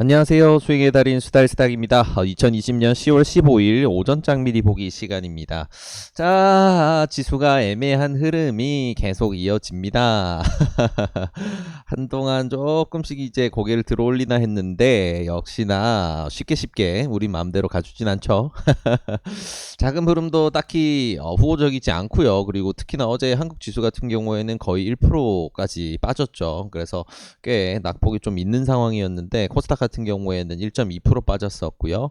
안녕하세요. 수익의 달인 수달스닥입니다. 2020년 10월 15일 오전장 미리 보기 시간입니다. 자, 지수가 애매한 흐름이 계속 이어집니다. 한동안 조금씩 이제 고개를 들어올리나 했는데 역시나 쉽게 우리 마음대로 가주진 않죠. 자금 흐름도 딱히 후호적이지 않고요. 그리고 특히나 어제 한국 지수 같은 경우에는 거의 1%까지 빠졌죠. 그래서 꽤 낙폭이 좀 있는 상황이었는데 코스닥 같은 경우에는 1.2% 빠졌었고요.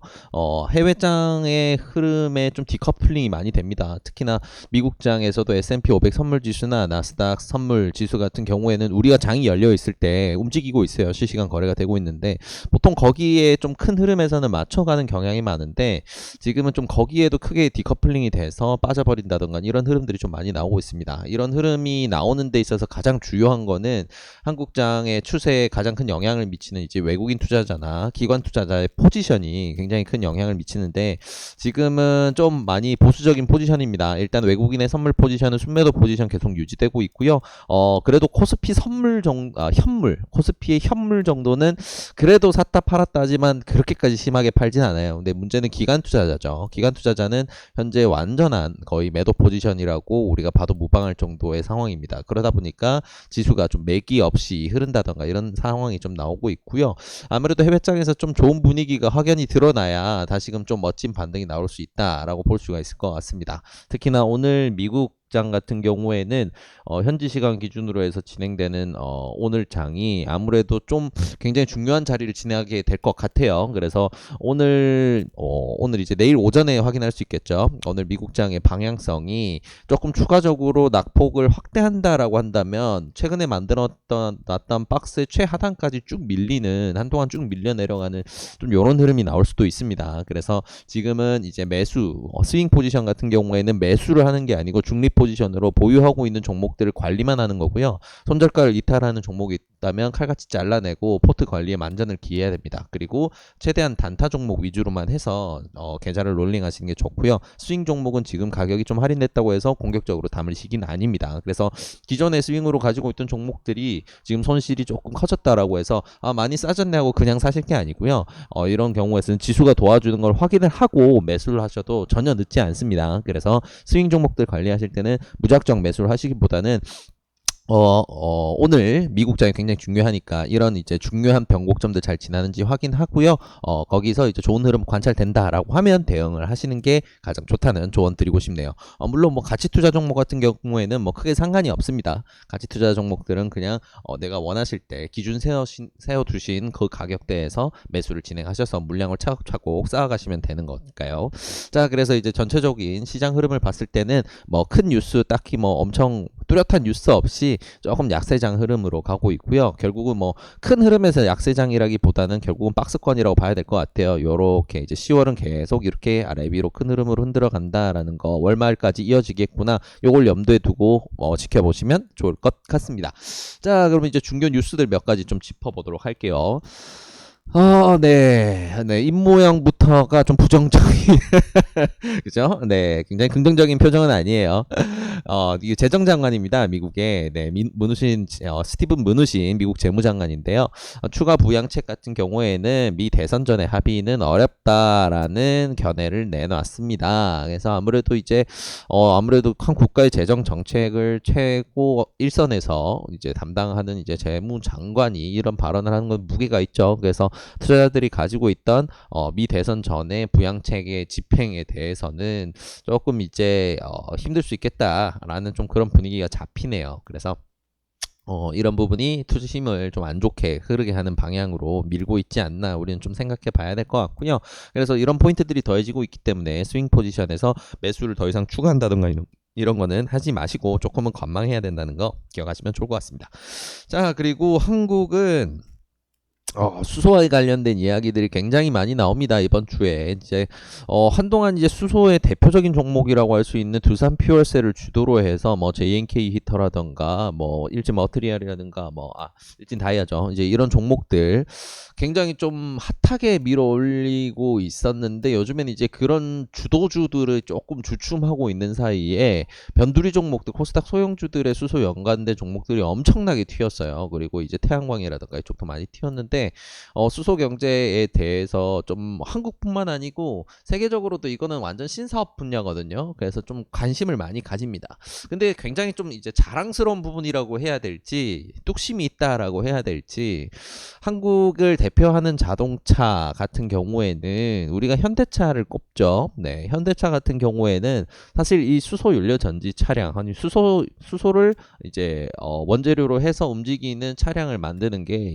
해외장의 흐름에 좀 디커플링이 많이 됩니다. 특히나 미국장에서도 S&P 500 선물 지수나 나스닥 선물 지수 같은 경우에는 우리가 장이 열려 있을 때 움직이고 있어요. 실시간 거래가 되고 있는데 보통 거기에 좀 큰 흐름에서는 맞춰가는 경향이 많은데 지금은 좀 거기에도 크게 디커플링이 돼서 빠져버린다던가 이런 흐름들이 좀 많이 나오고 있습니다. 이런 흐름이 나오는 데 있어서 가장 중요한 거는 한국장의 추세에 가장 큰 영향을 미치는 이제 외국인 투자자나 기관 투자자의 포지션이 굉장히 큰 영향을 미치는데 지금은 좀 많이 보수적인 포지션입니다. 일단 외국인의 선물 포지션은 순매도 포지션 계속 유지되고 있고요. 그래도 코스피 코스피의 현물 정도는 그래도 샀다 팔았다 하지만 그렇게까지 심하게 팔진 않아요. 근데 문제는 기관 투자자죠. 기관 투자자는 현재 완전한 거의 매도 포지션이라고 우리가 봐도 무방할 정도의 상황입니다. 그러다 보니까 지수가 좀 매기 없이 흐른다던가 이런 상황이 좀 나오고 있고요. 아무래도 해외장에서 좀 좋은 분위기가 확연히 드러나야 다시금 좀 멋진 반등이 나올 수 있다라고 볼 수가 있을 것 같습니다. 특히나 오늘 미국 장 같은 경우에는 현지 시간 기준으로 해서 진행되는 오늘 장이 아무래도 좀 굉장히 중요한 자리를 지나게 될 것 같아요. 그래서 오늘 이제 내일 오전에 확인할 수 있겠죠. 오늘 미국 장의 방향성이 조금 추가적으로 낙폭을 확대한다라고 한다면 최근에 놨던 박스의 최하단까지 쭉 밀리는 한동안 쭉 밀려 내려가는 좀 이런 흐름이 나올 수도 있습니다. 그래서 지금은 이제 매수 스윙 포지션 같은 경우에는 매수를 하는 게 아니고 중립 포지션으로 보유하고 있는 종목들을 관리만 하는 거고요. 손절가를 이탈하는 종목이 있다면 칼같이 잘라내고 포트 관리에 만전을 기해야 됩니다. 그리고 최대한 단타 종목 위주로만 해서 계좌를 롤링하시는 게 좋고요. 스윙 종목은 지금 가격이 좀 할인됐다고 해서 공격적으로 담을 시기는 아닙니다. 그래서 기존의 스윙으로 가지고 있던 종목들이 지금 손실이 조금 커졌다라고 해서 많이 싸졌네 하고 그냥 사실 게 아니고요. 이런 경우에서는 지수가 도와주는 걸 확인을 하고 매수를 하셔도 전혀 늦지 않습니다. 그래서 스윙 종목들 관리하실 때는 무작정 매수를 하시기보다는 오늘 미국장이 굉장히 중요하니까 이런 이제 중요한 변곡점들 잘 지나는지 확인하고요. 거기서 이제 좋은 흐름 관찰된다라고 하면 대응을 하시는 게 가장 좋다는 조언 드리고 싶네요. 물론 뭐 가치 투자 종목 같은 경우에는 뭐 크게 상관이 없습니다. 가치 투자 종목들은 그냥 내가 원하실 때 기준 세워두신 그 가격대에서 매수를 진행하셔서 물량을 차곡차곡 쌓아가시면 되는 거니까요. 자, 그래서 이제 전체적인 시장 흐름을 봤을 때는 뭐 큰 뉴스 딱히 뭐 엄청 뚜렷한 뉴스 없이 조금 약세장 흐름으로 가고 있고요. 결국은 뭐 큰 흐름에서 약세장이라기보다는 결국은 박스권이라고 봐야 될 것 같아요. 요렇게 이제 10월은 계속 이렇게 아래 위로 큰 흐름으로 흔들어 간다라는 거 월말까지 이어지겠구나. 요걸 염두에 두고 지켜보시면 좋을 것 같습니다. 자, 그럼 이제 중요 뉴스들 몇 가지 좀 짚어보도록 할게요. 네. 입모양부터가 좀 부정적인, 그죠? 네. 굉장히 긍정적인 표정은 아니에요. 이게 재정장관입니다. 미국의. 네. 스티븐 문우신 미국 재무장관인데요. 추가 부양책 같은 경우에는 미 대선 전에 합의는 어렵다라는 견해를 내놨습니다. 그래서 아무래도 이제, 아무래도 한 국가의 재정 정책을 최고 일선에서 이제 담당하는 이제 재무장관이 이런 발언을 하는 건 무게가 있죠. 그래서 투자자들이 가지고 있던 미 대선 전에 부양책의 집행에 대해서는 조금 이제 힘들 수 있겠다라는 좀 그런 분위기가 잡히네요. 그래서 이런 부분이 투자심을 좀 안 좋게 흐르게 하는 방향으로 밀고 있지 않나 우리는 좀 생각해 봐야 될 것 같고요. 그래서 이런 포인트들이 더해지고 있기 때문에 스윙 포지션에서 매수를 더 이상 추가한다든가 이런 거는 하지 마시고 조금은 관망해야 된다는 거 기억하시면 좋을 것 같습니다. 자, 그리고 한국은 수소와 관련된 이야기들이 굉장히 많이 나옵니다. 이번 주에 이제 한동안 이제 수소의 대표적인 종목이라고 할 수 있는 두산 퓨얼셀을 주도로 해서 뭐 JNK 히터라던가 뭐 일진 머트리얼이라든가 뭐 일진 다이아죠. 이제 이런 종목들 굉장히 좀 핫하게 밀어올리고 있었는데 요즘엔 이제 그런 주도주들을 조금 주춤하고 있는 사이에 변두리 종목들 코스닥 소형주들의 수소 연관된 종목들이 엄청나게 튀었어요. 그리고 이제 태양광이라든가 이쪽도 많이 튀었는데 수소 경제에 대해서 좀 한국뿐만 아니고 세계적으로도 이거는 완전 신사업 분야거든요. 그래서 좀 관심을 많이 가집니다. 근데 굉장히 좀 이제 자랑스러운 부분이라고 해야 될지 뚝심이 있다라고 해야 될지 한국을 대표하는 자동차 같은 경우에는 우리가 현대차를 꼽죠. 네, 현대차 같은 경우에는 사실 이 수소 연료 전지 차량 아니 수소를 이제 원재료로 해서 움직이는 차량을 만드는 게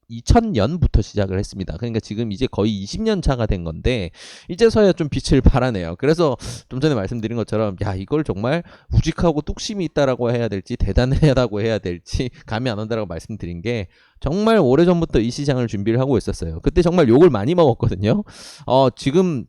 2000년부터 시작을 했습니다. 그러니까 지금 이제 거의 20년 차가 된 건데 이제서야 좀 빛을 발하네요. 그래서 좀 전에 말씀드린 것처럼 야 이걸 정말 우직하고 뚝심이 있다라고 해야 될지 대단하다고 해야 될지 감이 안 온다라고 말씀드린 게 정말 오래전부터 이 시장을 준비를 하고 있었어요. 그때 정말 욕을 많이 먹었거든요. 지금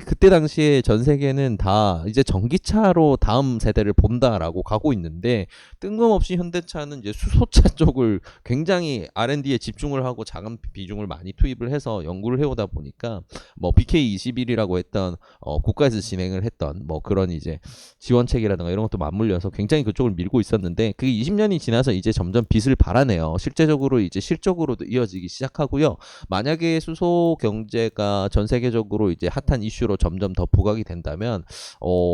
그때 당시에 전 세계는 다 이제 전기차로 다음 세대를 본다라고 가고 있는데 뜬금없이 현대차는 이제 수소차 쪽을 굉장히 R&D에 집중을 하고 자금 비중을 많이 투입을 해서 연구를 해오다 보니까 뭐 BK21이라고 했던 국가에서 진행을 했던 뭐 그런 이제 지원책이라든가 이런 것도 맞물려서 굉장히 그쪽을 밀고 있었는데 그게 20년이 지나서 이제 점점 빛을 발하네요. 실제적으로 이제 실적으로도 이어지기 시작하고요. 만약에 수소 경제가 전 세계적으로 이제 핫한 이슈로 점점 더 부각이 된다면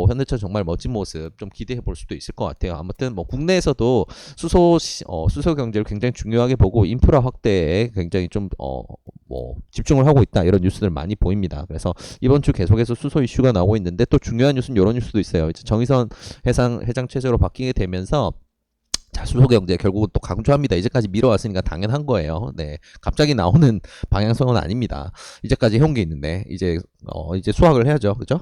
현대차 정말 멋진 모습 좀 기대해 볼 수도 있을 것 같아요. 아무튼 뭐 국내에서도 수소 경제를 굉장히 중요하게 보고 인프라 확대에 굉장히 좀 뭐 집중을 하고 있다 이런 뉴스들 많이 보입니다. 그래서 이번 주 계속해서 수소 이슈가 나오고 있는데 또 중요한 뉴스는 이런 뉴스도 있어요. 이제 정의선 회장 체제로 바뀌게 되면서 자, 수소경제 결국은 또 강조합니다. 이제까지 밀어왔으니까 당연한 거예요. 네, 갑자기 나오는 방향성은 아닙니다. 이제까지 해온 게 있는데 이제 수확을 해야죠, 그죠?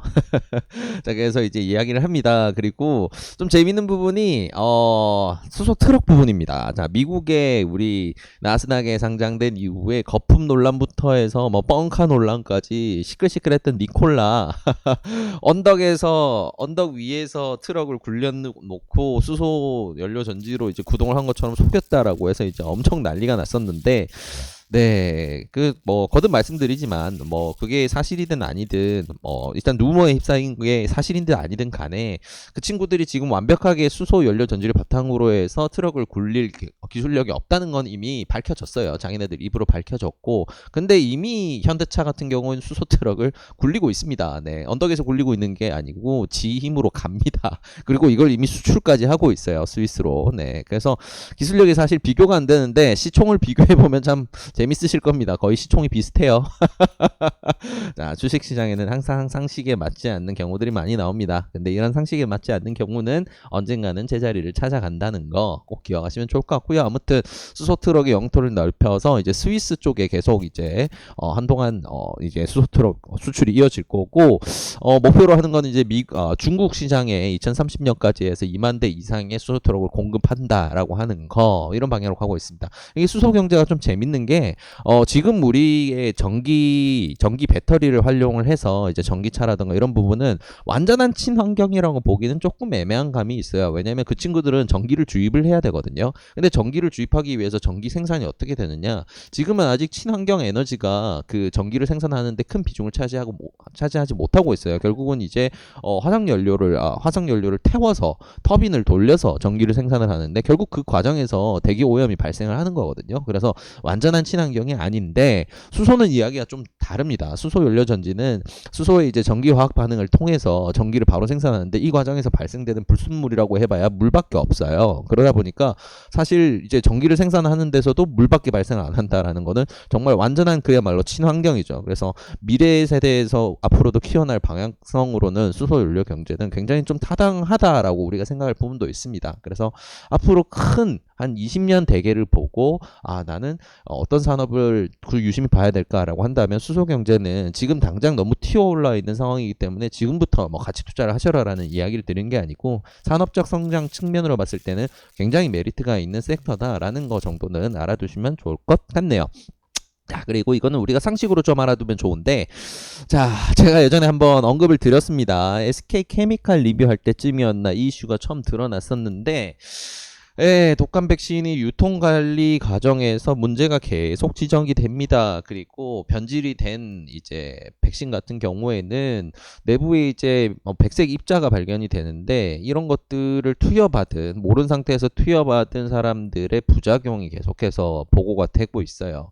자, 그래서 이제 이야기를 합니다. 그리고 좀 재밌는 부분이 수소 트럭 부분입니다. 자, 미국의 우리 나스닥에 상장된 이후에 거품 논란부터 해서 뭐 뻥카 논란까지 시끌시끌했던 니콜라 언덕 위에서 트럭을 굴려놓고 수소 연료 전지로 이제 구동을 한 것처럼 속였다라고 해서 이제 엄청 난리가 났었는데 네, 뭐 거듭 말씀드리지만 뭐 그게 사실이든 아니든 일단 루머에 휩싸인 게 사실인든 아니든 간에 그 친구들이 지금 완벽하게 수소 연료 전지를 바탕으로 해서 트럭을 굴릴 기술력이 없다는 건 이미 밝혀졌어요. 자기네들 입으로 밝혀졌고, 근데 이미 현대차 같은 경우는 수소 트럭을 굴리고 있습니다. 네, 언덕에서 굴리고 있는 게 아니고 지 힘으로 갑니다. 그리고 이걸 이미 수출까지 하고 있어요, 스위스로. 네, 그래서 기술력이 사실 비교가 안 되는데 시총을 비교해 보면 참 재밌으실 겁니다. 거의 시총이 비슷해요. 자, 주식시장에는 항상 상식에 맞지 않는 경우들이 많이 나옵니다. 근데 이런 상식에 맞지 않는 경우는 언젠가는 제자리를 찾아간다는 거 꼭 기억하시면 좋을 것 같고요. 아무튼 수소 트럭의 영토를 넓혀서 이제 스위스 쪽에 계속 이제 한동안 이제 수소 트럭 수출이 이어질 거고 목표로 하는 건 이제 중국 시장에 2030년까지 해서 2만 대 이상의 수소 트럭을 공급한다라고 하는 거 이런 방향으로 가고 있습니다. 이게 수소 경제가 좀 재밌는 게 지금 우리의 전기 배터리를 활용을 해서 이제 전기차라든가 이런 부분은 완전한 친환경이라고 보기는 조금 애매한 감이 있어요. 왜냐하면 그 친구들은 전기를 주입을 해야 되거든요. 근데 전기를 주입하기 위해서 전기 생산이 어떻게 되느냐? 지금은 아직 친환경 에너지가 그 전기를 생산하는데 큰 비중을 차지하지 못하고 있어요. 결국은 이제 화석 연료를 태워서 터빈을 돌려서 전기를 생산을 하는데 결국 그 과정에서 대기 오염이 발생을 하는 거거든요. 그래서 완전한 친환경이 아닌데 수소는 이야기가 좀 다릅니다. 수소 연료 전지는 수소의 이제 전기 화학 반응을 통해서 전기를 바로 생산하는데 이 과정에서 발생되는 불순물이라고 해봐야 물밖에 없어요. 그러다 보니까 사실 이제 전기를 생산하는 데서도 물밖에 발생 안 한다라는 거는 정말 완전한 그야말로 친환경이죠. 그래서 미래 세대에서 앞으로도 키워날 방향성으로는 수소 연료 경제는 굉장히 좀 타당하다라고 우리가 생각할 부분도 있습니다. 그래서 앞으로 큰 한 20년 대계를 보고 나는 어떤 산업을 유심히 봐야 될까라고 한다면 수소 경제는 지금 당장 너무 튀어올라 있는 상황이기 때문에 지금부터 뭐 가치 투자를 하셔라라는 이야기를 드리는 게 아니고 산업적 성장 측면으로 봤을 때는 굉장히 메리트가 있는 섹터다라는 거 정도는 알아두시면 좋을 것 같네요. 자, 그리고 이거는 우리가 상식으로 좀 알아두면 좋은데, 자, 제가 예전에 한번 언급을 드렸습니다. SK 케미칼 리뷰할 때쯤이었나 이 이슈가 처음 드러났었는데, 예, 독감 백신이 유통 관리 과정에서 문제가 계속 지적이 됩니다. 그리고 변질이 된 이제 백신 같은 경우에는 내부에 이제 백색 입자가 발견이 되는데 이런 것들을 투여받은 모른 상태에서 투여받은 사람들의 부작용이 계속해서 보고가 되고 있어요.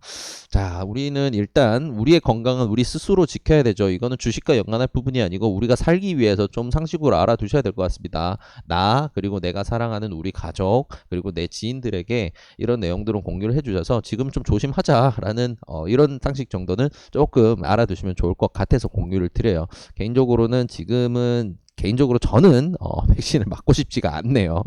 자, 우리는 일단 우리의 건강은 우리 스스로 지켜야 되죠. 이거는 주식과 연관할 부분이 아니고 우리가 살기 위해서 좀 상식으로 알아두셔야 될 것 같습니다. 나 그리고 내가 사랑하는 우리 가족 그리고 내 지인들에게 이런 내용들은 공유를 해주셔서 지금 좀 조심하자라는 이런 상식 정도는 조금 알아두시면 좋을 것 같아서 공유를 드려요. 개인적으로는 지금은 개인적으로 저는 백신을 맞고 싶지가 않네요.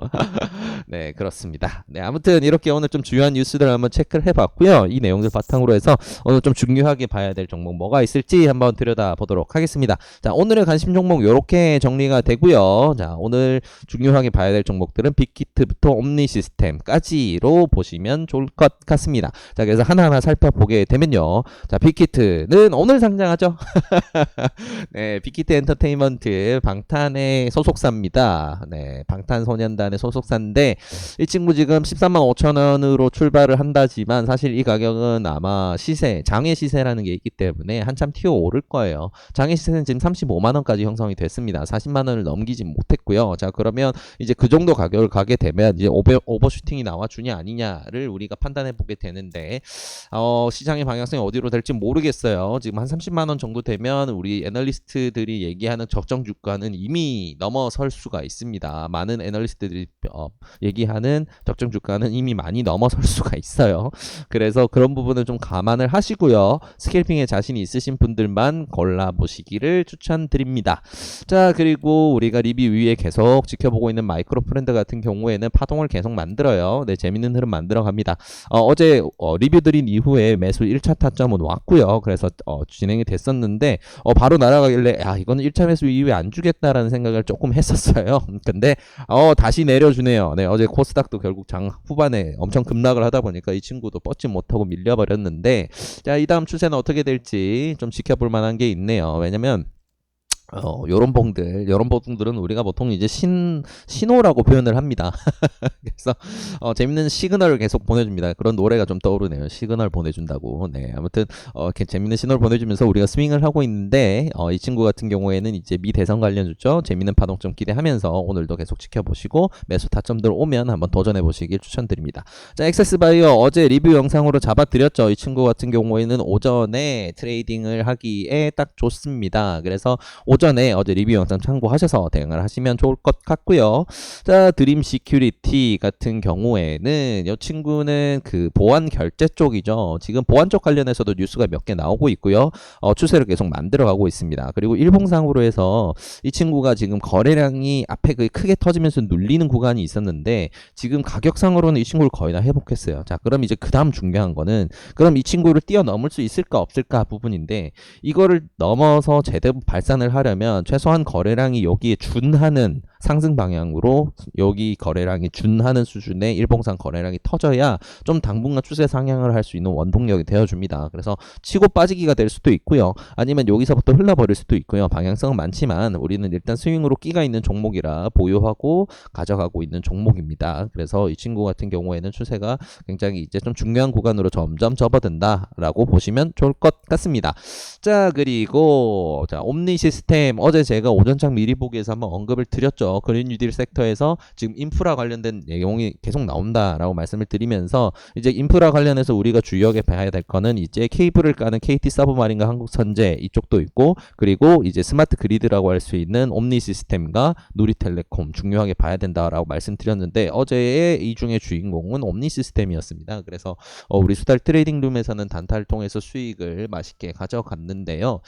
네, 그렇습니다. 네, 아무튼 이렇게 오늘 좀 중요한 뉴스들을 한번 체크를 해봤고요. 이 내용들 바탕으로 해서 오늘 좀 중요하게 봐야 될 종목 뭐가 있을지 한번 들여다보도록 하겠습니다. 자, 오늘의 관심 종목 이렇게 정리가 되고요. 자, 오늘 중요하게 봐야 될 종목들은 빅히트부터 옴니시스템까지로 보시면 좋을 것 같습니다. 자, 그래서 하나하나 살펴보게 되면요. 자, 빅히트는 오늘 상장하죠. 네, 빅히트 엔터테인먼트 방탄의 소속사입니다. 네, 방탄소년단의 소속사인데 이 친구 지금 13만 5천 원으로 출발을 한다지만 사실 이 가격은 아마 시세, 장외 시세라는 게 있기 때문에 한참 튀어 오를 거예요. 장외 시세는 지금 35만 원까지 형성이 됐습니다. 40만 원을 넘기지 못했고요. 자, 그러면 이제 그 정도 가격을 가게 되면 이제 오버슈팅이 나와주냐 아니냐를 우리가 판단해 보게 되는데 시장의 방향성이 어디로 될지 모르겠어요. 지금 한 30만 원 정도 되면 우리 애널리스트들이 얘기하는 적정 주가는 이미 넘어설 수가 있습니다. 많은 애널리스트들이 얘기하는 적정 주가는 이미 많이 넘어설 수가 있어요. 그래서 그런 부분을 좀 감안을 하시고요. 스캘핑에 자신이 있으신 분들만 골라보시기를 추천드립니다. 자, 그리고 우리가 리뷰 위에 계속 지켜보고 있는 마이크로 프렌드 같은 경우에는 파동을 계속 만들어요. 네, 재밌는 흐름 만들어 갑니다. 어제 리뷰 드린 이후에 매수 1차 타점은 왔고요. 그래서 진행이 됐었는데 바로 날아가길래 야, 이거는 1차 매수 이후에 안 주겠다라는 생각을 조금 했었어요. 근데 다시 내려주네요. 네, 어제 코스닥도 결국 장 후반에 엄청 급락을 하다 보니까 이 친구도 뻗지 못하고 밀려버렸는데, 자, 이 다음 추세는 어떻게 될지 좀 지켜볼 만한 게 있네요. 왜냐면 요런 봉들은 우리가 보통 이제 신호라고 표현을 합니다. 그래서, 재밌는 시그널을 계속 보내줍니다. 그런 노래가 좀 떠오르네요. 시그널 보내준다고. 네. 아무튼, 이렇게 재밌는 신호를 보내주면서 우리가 스윙을 하고 있는데, 이 친구 같은 경우에는 이제 미 대선 관련주죠. 재밌는 파동점 기대하면서 오늘도 계속 지켜보시고, 매수 타점들 오면 한번 도전해보시길 추천드립니다. 자, 액세스바이오 어제 리뷰 영상으로 잡아드렸죠. 이 친구 같은 경우에는 오전에 트레이딩을 하기에 딱 좋습니다. 그래서 오전에 어제 리뷰 영상 참고하셔서 대응을 하시면 좋을 것 같고요. 자, 드림 시큐리티 같은 경우에는 이 친구는 그 보안 결제 쪽이죠. 지금 보안 쪽 관련해서도 뉴스가 몇 개 나오고 있고요. 추세를 계속 만들어가고 있습니다. 그리고 일봉상으로 해서 이 친구가 지금 거래량이 앞에 크게 터지면서 눌리는 구간이 있었는데 지금 가격상으로는 이 친구를 거의 다 회복했어요. 자, 그럼 이제 그 다음 중요한 거는 그럼 이 친구를 뛰어넘을 수 있을까 없을까 부분인데 이거를 넘어서 제대로 발산을 하려면 최소한 거래량이 여기에 준하는 상승 방향으로 여기 거래량이 준하는 수준의 일봉상 거래량이 터져야 좀 당분간 추세 상향을 할 수 있는 원동력이 되어줍니다. 그래서 치고 빠지기가 될 수도 있고요. 아니면 여기서부터 흘러버릴 수도 있고요. 방향성은 많지만 우리는 일단 스윙으로 끼가 있는 종목이라 보유하고 가져가고 있는 종목입니다. 그래서 이 친구 같은 경우에는 추세가 굉장히 이제 좀 중요한 구간으로 점점 접어든다라고 보시면 좋을 것 같습니다. 자, 그리고 자, 옴니시스템 어제 제가 오전장 미리 보기에서 한번 언급을 드렸죠. 그린 뉴딜 섹터에서 지금 인프라 관련된 내용이 계속 나온다라고 말씀을 드리면서 이제 인프라 관련해서 우리가 주요하게 봐야 될 거는 이제 케이블을 까는 KT 서브마린과 한국선제 이쪽도 있고 그리고 이제 스마트 그리드라고 할 수 있는 옴니시스템과 누리텔레콤 중요하게 봐야 된다라고 말씀드렸는데 어제의 이 중에 주인공은 옴니시스템이었습니다. 그래서 우리 수달 트레이딩룸에서는 단타를 통해서 수익을 맛있게 가져갔는데요.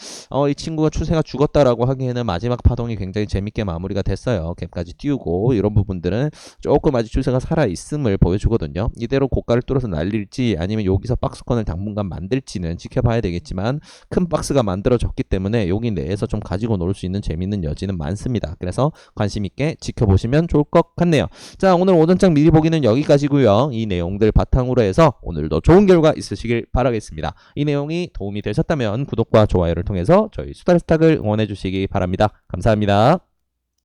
이 친구가 추세가 죽었다라고 하기에는 마지막 파동이 굉장히 재밌게 마무리가 됐어요. 있어요. 갭까지 띄우고 이런 부분들은 조금 아직 추세가 살아있음을 보여주거든요. 이대로 고가를 뚫어서 날릴지 아니면 여기서 박스권을 당분간 만들지는 지켜봐야 되겠지만 큰 박스가 만들어졌기 때문에 여기 내에서 좀 가지고 놀 수 있는 재밌는 여지는 많습니다. 그래서 관심 있게 지켜보시면 좋을 것 같네요. 자, 오늘 오전장 미리 보기는 여기까지고요. 이 내용들 바탕으로 해서 오늘도 좋은 결과 있으시길 바라겠습니다. 이 내용이 도움이 되셨다면 구독과 좋아요를 통해서 저희 수다스탁을 응원해 주시기 바랍니다. 감사합니다.